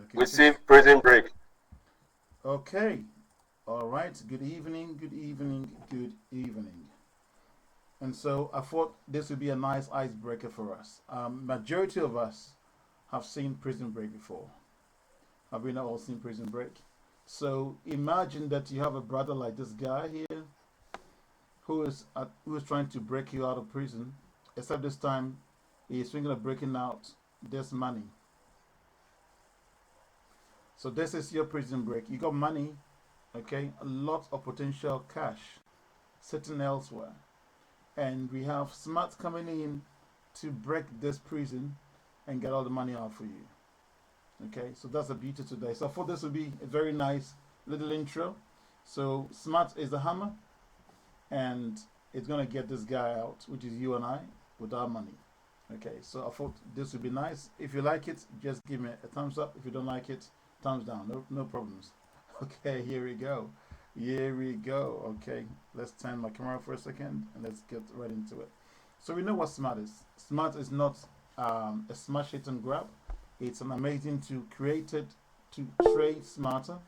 Okay, Receive prison break. okay. All right. Good evening. Good evening. Good evening. And so I thought this would be a nice icebreaker for us. Majority of us have seen Prison Break before. Have we not all seen Prison Break? So imagine that you have a brother like this guy here who is trying to break you out of prison, except this time he is thinking of breaking out this money. So this is your prison break. You got money, okay, a lot of potential cash sitting elsewhere, and we have Smarts coming in to break this prison and get all the money out for you. Okay, so that's the beauty today. So I thought this would be a very nice little intro. So Smart is the hammer, and it's gonna get this guy out, which is you and I, with our money. Okay, so I thought this would be nice. If you like it, just give me a thumbs up. If you don't like it, thumbs down. No problems. Okay, here we go. Here we go. Okay, let's turn my camera for a second and let's get right into it. So we know what Smart is. Smart is not a smash hit and grab. It's an amazing to create it to trade smarter.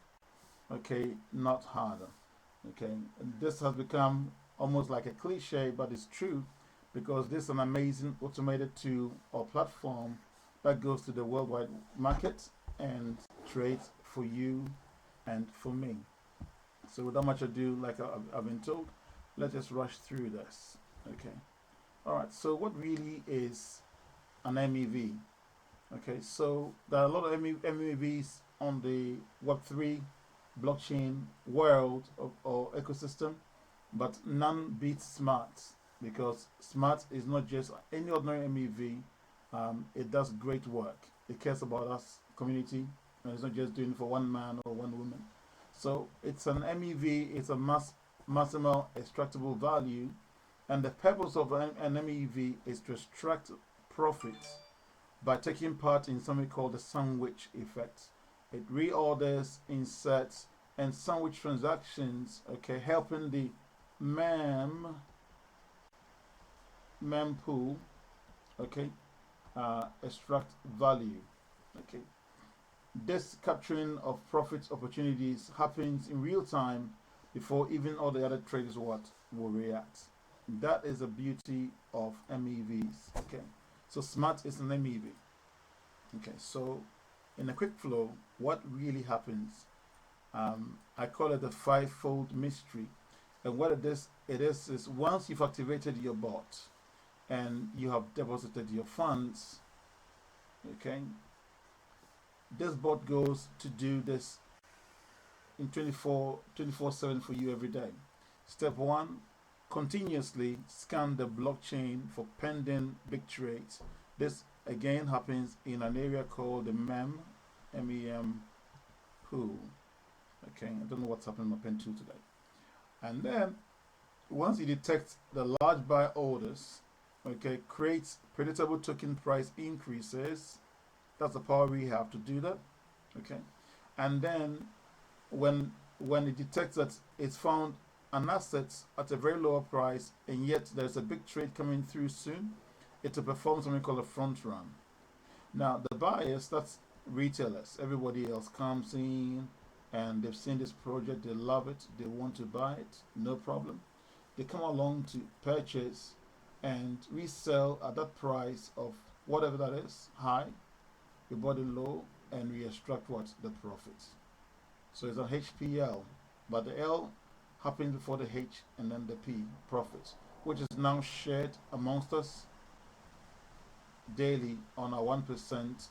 Okay, not harder. Okay, and this has become almost like a cliche, but it's true because this is an amazing automated tool or platform that goes to the worldwide market and trades for you and for me. So without much ado, like I've been told, let's just rush through this. Okay. All right. So what really is an MEV? Okay. So there are a lot of MEVs on the Web3 blockchain world or ecosystem, but none beats Smart because Smart is not just any ordinary MEV. It does great work. It cares about us community, and it's not just doing it for one man or one woman. So it's an MEV. It's a maximal extractable value, and the purpose of an MEV is to extract profits by taking part in something called the sandwich effect. It reorders, inserts, and sandwich transactions, okay, helping the MEM mempool, okay, extract value, okay. This capturing of profit opportunities happens in real time before even all the other traders will react. That is the beauty of MEVs, okay. So Smart is an MEV, okay. So in a quick flow, what really happens? I call it the five-fold mystery. And what it is once you've activated your bot and you have deposited your funds, okay, this bot goes to do this in 24/7 for you every day. Step one, continuously scan the blockchain for pending big trades. This again happens in an area called the MEM pool. Okay, I don't know what's happening with my pen tool today. And then once you detect the large buy orders, okay, creates predictable token price increases. That's the power we have to do that. Okay. And then when it detects that it's found an asset at a very lower price and yet there's a big trade coming through soon, it will perform something called a front run. Now the buyers, that's retailers, everybody else comes in and they've seen this project, they love it, they want to buy it, no problem. They come along to purchase and resell at that price of whatever that is, high, we bought it low, and we extract what? The profits. So it's an HPL, but the L happens before the H and then the P, profits, which is now shared amongst us daily on our 1%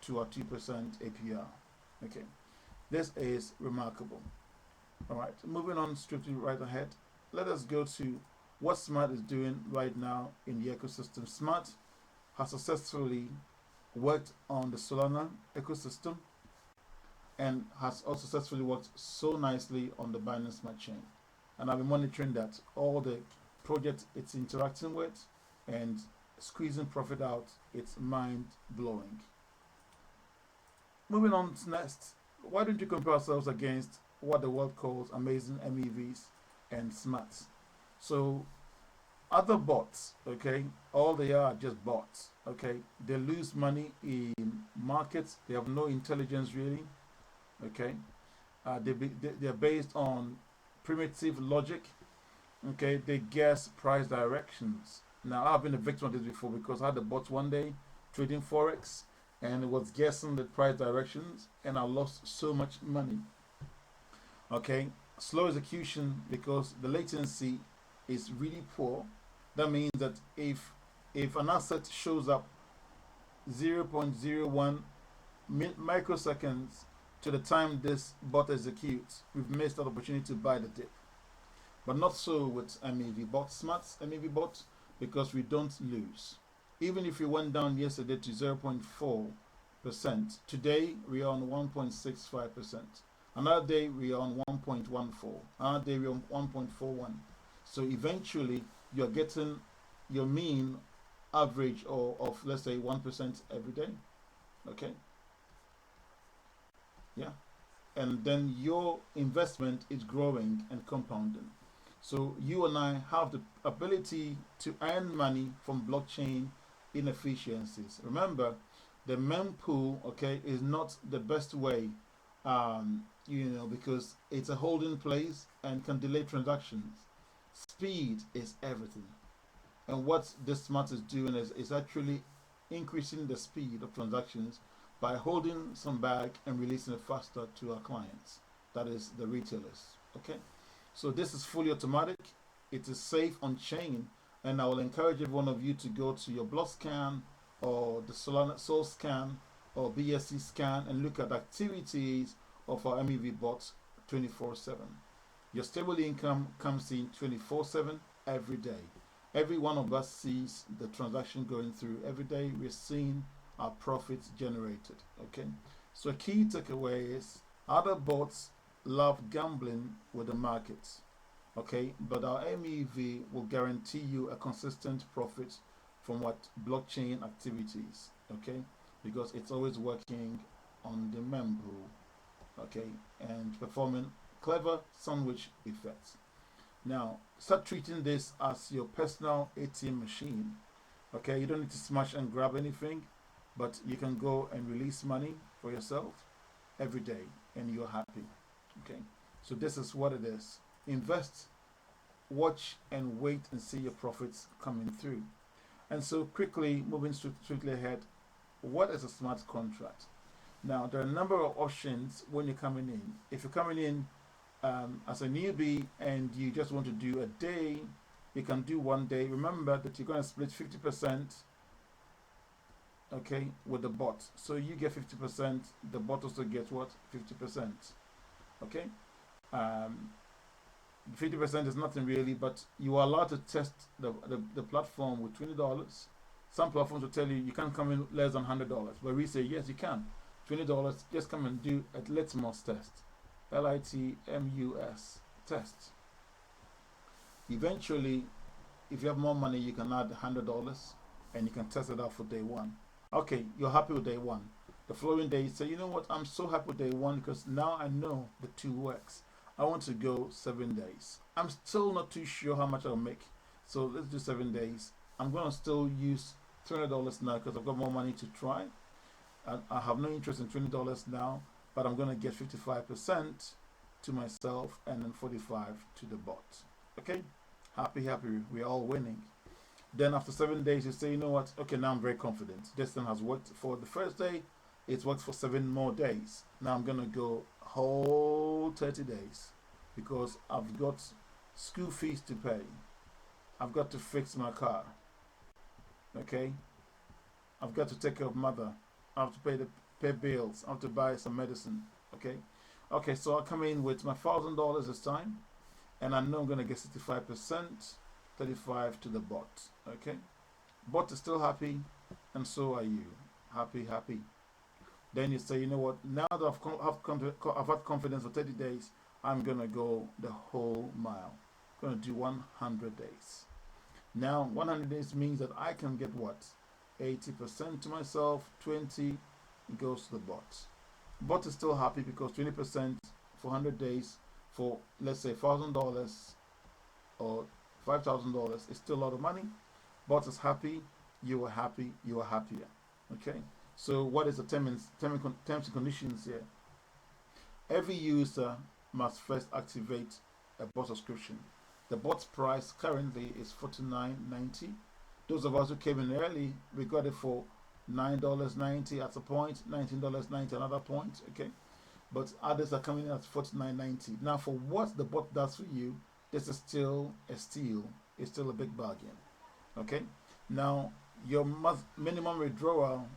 to our 2% APR. Okay, this is remarkable. All right, moving on strictly right ahead, let us go to what Smart is doing right now in the ecosystem. Smart has successfully worked on the Solana ecosystem and has also successfully worked so nicely on the Binance Smart Chain. And I've been monitoring that all the projects it's interacting with and squeezing profit out, it's mind blowing. Moving on to next, why don't you compare ourselves against what the world calls amazing MEVs and smarts? So Other bots, okay, all they are just bots, okay. They lose money in markets. They have no intelligence really, okay. They're based on primitive logic, okay. They guess price directions. Now, I've been a victim of this before because I had a bot one day trading forex, and it was guessing the price directions, and I lost so much money. Okay, slow execution because the latency is really poor. That means that if an asset shows up 0.01 microseconds to the time this bot executes, we've missed that opportunity to buy the dip. But not so with MEV bot, Smarts MEV bot, because we don't lose. Even if we went down yesterday to 0.4%, today we are on 1.65%. Another day we are on 1.14. Another day we are on 1.41. So eventually you're getting your mean average of let's say 1% every day. Okay? Yeah. And then your investment is growing and compounding. So you and I have the ability to earn money from blockchain inefficiencies. Remember, the mempool, okay, is not the best way, because it's a holding place and can delay transactions. Speed is everything. And what this smart is doing is actually increasing the speed of transactions by holding some back and releasing it faster to our clients. That is the retailers. Okay? So this is fully automatic. It is safe on chain, and I will encourage every one of you to go to your block scan or the Solana Soul scan or BSC scan and look at activities of our MEV bots 24/7. Your stable income comes in 24/7 every day. Every one of us sees the transaction going through every day. We're seeing our profits generated. Okay, so a key takeaway is other bots love gambling with the markets. Okay, but our MEV will guarantee you a consistent profit from what blockchain activities. Okay, because it's always working on the mempool. Okay, and performing clever sandwich effects. Now, start treating this as your personal ATM machine. Okay, you don't need to smash and grab anything, but you can go and release money for yourself every day and you're happy. Okay, so this is what it is. Invest, watch, and wait and see your profits coming through. And so, quickly moving swiftly ahead, what is a smart contract? Now, there are a number of options when you're coming in. If you're coming in as a newbie and you just want to do a day, you can do one day. Remember that you're going to split 50%, okay, with the bot. So you get 50%, the bot also gets what? 50%. Okay? 50% is nothing really, but you are allowed to test the platform with $20. Some platforms will tell you you can't come in less than $100, but we say yes, you can. $20, just come and do a litmus test. LITMUS test. Eventually, if you have more money, you can add $100 and you can test it out for day one. Okay, you're happy with day one. The following day, you say, you know what, I'm so happy with day one because now I know the two works. I want to go 7 days. I'm still not too sure how much I'll make. So let's do 7 days. I'm going to still use $300 now because I've got more money to try. I have no interest in $20 now, but I'm going to get 55% to myself and then 45 to the bot. Okay? Happy, we're all winning. Then after 7 days, you say, you know what? Okay, now I'm very confident. This thing has worked for the first day. It's worked for 7 more days. Now I'm going to go whole 30 days because I've got school fees to pay. I've got to fix my car. Okay? I've got to take care of mother. I have to pay bills. I have to buy some medicine. Okay? Okay, so I'll come in with my $1,000 this time. And I know I'm going to get 65%, 35 to the bot. Okay? Bot is still happy, and so are you. Happy. Then you say, you know what, now that I've had confidence for 30 days, I'm going to go the whole mile. I'm going to do 100 days. Now, 100 days means that I can get what? 80% to myself, 20 goes to the bot. Bot is still happy because 20% for 100 days for, let's say, $1,000 or $5,000 is still a lot of money. Bot is happy, you are happy, you are happier. Okay. So what is the terms and conditions here? Every user must first activate a bot subscription. The bot's price currently is $49.90. Those of us who came in early, we got it for $9.90 at a point, $19.90 another point. Okay. But others are coming in at $49.90. Now, for what the bot does for you, this is still a steal. It's still a big bargain. Okay. Now, your minimum withdrawal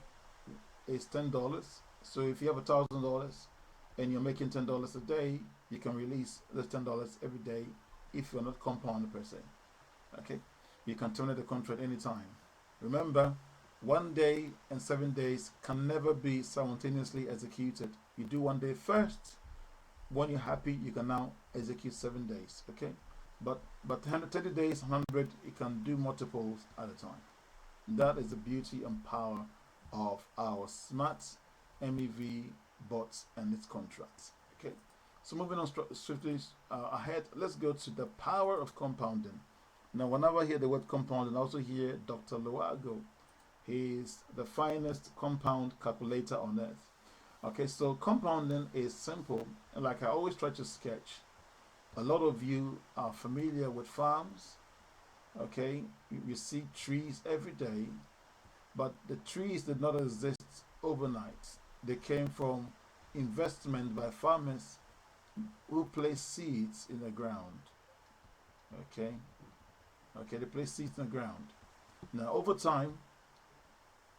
is $10. So if you have $1,000 and you're making $10 a day, you can release this $10 every day if you're not compounded per se. Okay. You can terminate the contract anytime. Remember, 1 day and 7 days can never be simultaneously executed. You do 1 day first. When you're happy, you can now execute 7 days. Okay, but 130 days, 100, you can do multiples at a time. That is the beauty and power of our Smarts MEV bots and its contracts. Okay, so moving on swiftly ahead, let's go to the power of compounding. Now, whenever I hear the word compounding, I also hear Dr. Luago. He is the finest compound calculator on earth. Okay, so compounding is simple. And like I always try to sketch, a lot of you are familiar with farms. Okay, you see trees every day, but the trees did not exist overnight. They came from investment by farmers who place seeds in the ground. Okay, they place seeds in the ground. Now, over time,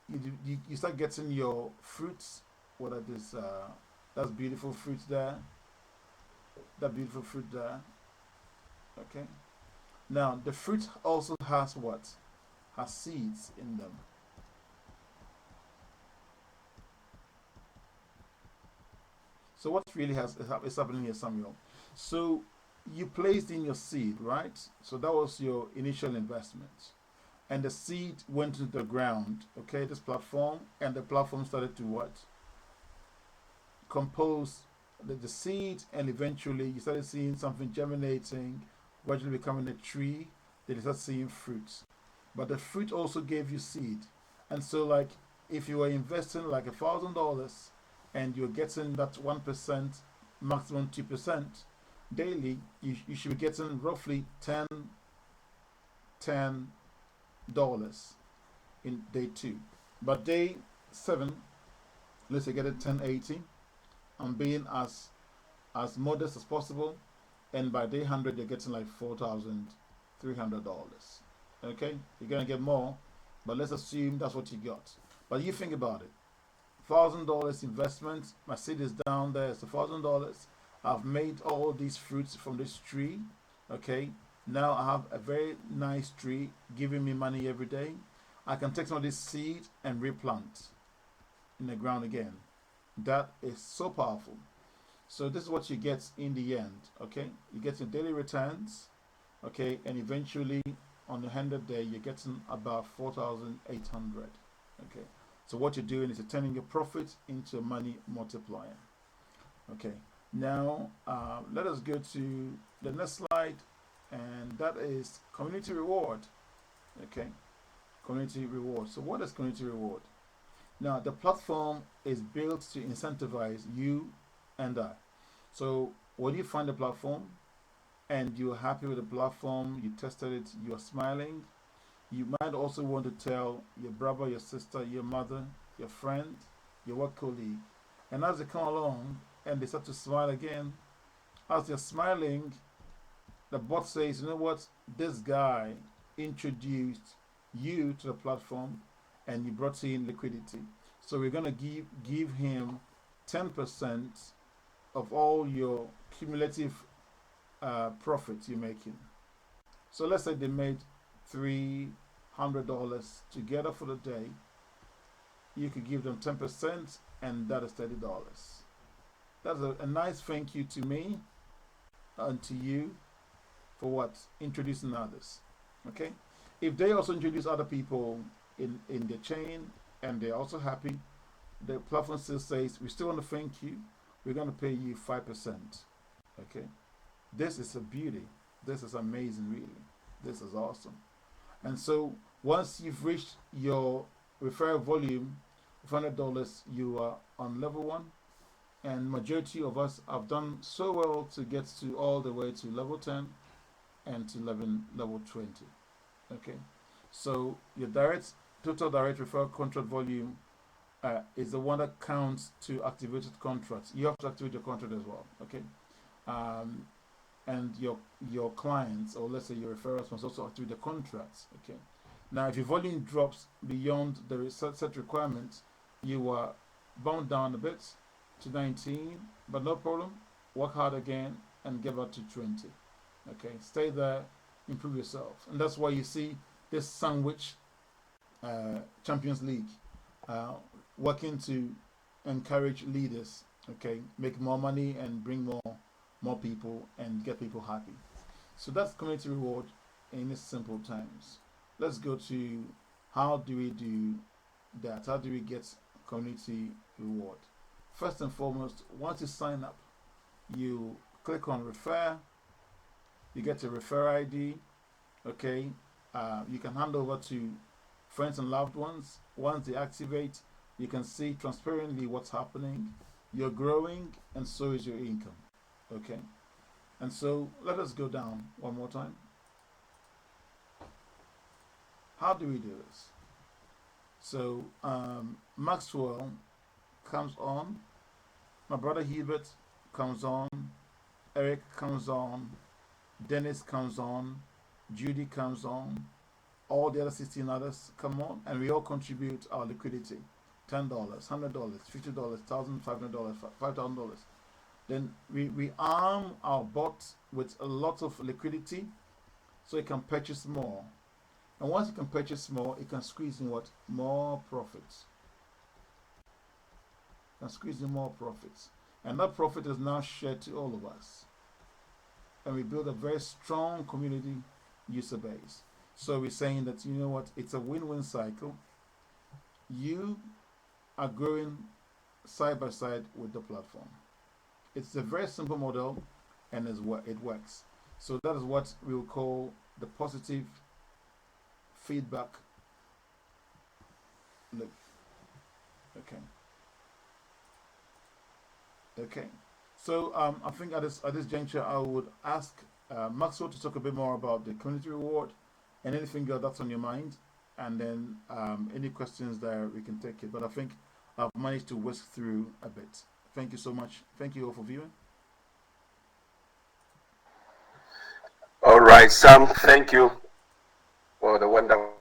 you start getting your fruits. What are this? That's beautiful fruit there. That beautiful fruit there. Okay. Now the fruit also has what? Has seeds in them. So what really is happening here, Samuel? So you placed in your seed, right? So that was your initial investment. And the seed went into the ground, okay, this platform, and the platform started to what? Compose the seed, and eventually you started seeing something germinating, gradually becoming a tree, then you start seeing fruits. But the fruit also gave you seed. And so, like, if you were investing like $1,000 and you're getting that 1%, maximum 2% daily, you should be getting roughly $10 in day 2. But day 7, let's say get it 1080. I'm being as modest as possible, and by day 100 you're getting like $4,300. Okay, you're gonna get more, but let's assume that's what you got. But you think about it: $1,000 investment. My seed is down there. It's $1,000. I've made all these fruits from this tree. Okay, now I have a very nice tree giving me money every day. I can take some of this seed and replant in the ground again. That is so powerful. So this is what you get in the end. Okay, you get your daily returns. Okay, and eventually on the 100 day you're getting about 4,800. Okay, so what you're doing is you're turning your profit into a money multiplier. Okay, now let us go to the next slide, and that is community reward. Okay, community reward. So what is community reward? Now, the platform is built to incentivize you and I. So when you find the platform and you're happy with the platform, you tested it, you're smiling, you might also want to tell your brother, your sister, your mother, your friend, your work colleague. And as they come along and they start to smile again, as they're smiling, the bot says, you know what, this guy introduced you to the platform and you brought in liquidity. So we're going to give him 10% of all your cumulative profits you're making. So let's say they made $300 together for the day. You could give them 10%, and that is $30. That's a nice thank you to me and to you for what? Introducing others. Okay? If they also introduce other people in the chain and they're also happy, the platform still says, we still want to thank you. We're going to pay you 5%. Okay? This is a beauty. This is amazing, really. This is awesome. And so once you've reached your referral volume of $100, you are on level 1. And majority of us have done so well to get to all the way to level 10 and to level 20. Okay, so your total direct referral contract volume is the one that counts to activated contracts. You have to activate your contract as well. Okay, and your clients, or let's say your referrals, must also activate the contracts. Okay, now if your volume drops beyond the set requirements, you are bound down a bit to 19, but no problem. Work hard again and get back to 20. Okay, stay there, improve yourself, and that's why you see this sandwich Champions League working to encourage leaders. Okay, make more money and bring more people and get people happy. So that's community reward in its simple terms. Let's go to how do we do that? How do we get community reward? First and foremost, once you sign up, you click on refer. You get a refer ID. Okay, you can hand over to friends and loved ones. Once they activate, you can see transparently what's happening. You're growing, and so is your income. Okay, and so let us go down one more time. How do we do this? So Maxwell comes on, my brother Hubert comes on, Eric comes on, Dennis comes on, Judy comes on, all the other 16 others come on, and we all contribute our liquidity. $10, $100, $50, $1,500, $5,000. Then we arm our bot with a lot of liquidity so it can purchase more. And once it can purchase more, it can squeeze in what? More profits. It can squeeze in more profits. And that profit is now shared to all of us. And we build a very strong community user base. So we're saying that, you know what, it's a win-win cycle. You are growing side by side with the platform. It's a very simple model, and it works. So that is what we will call the positive feedback loop. Okay. Okay. So I think at this juncture, I would ask Maxwell to talk a bit more about the community reward and anything that's on your mind, and then any questions there we can take it. But I think I've managed to whisk through a bit. Thank you so much. Thank you all for viewing. All right, Sam. Thank you for the wonderful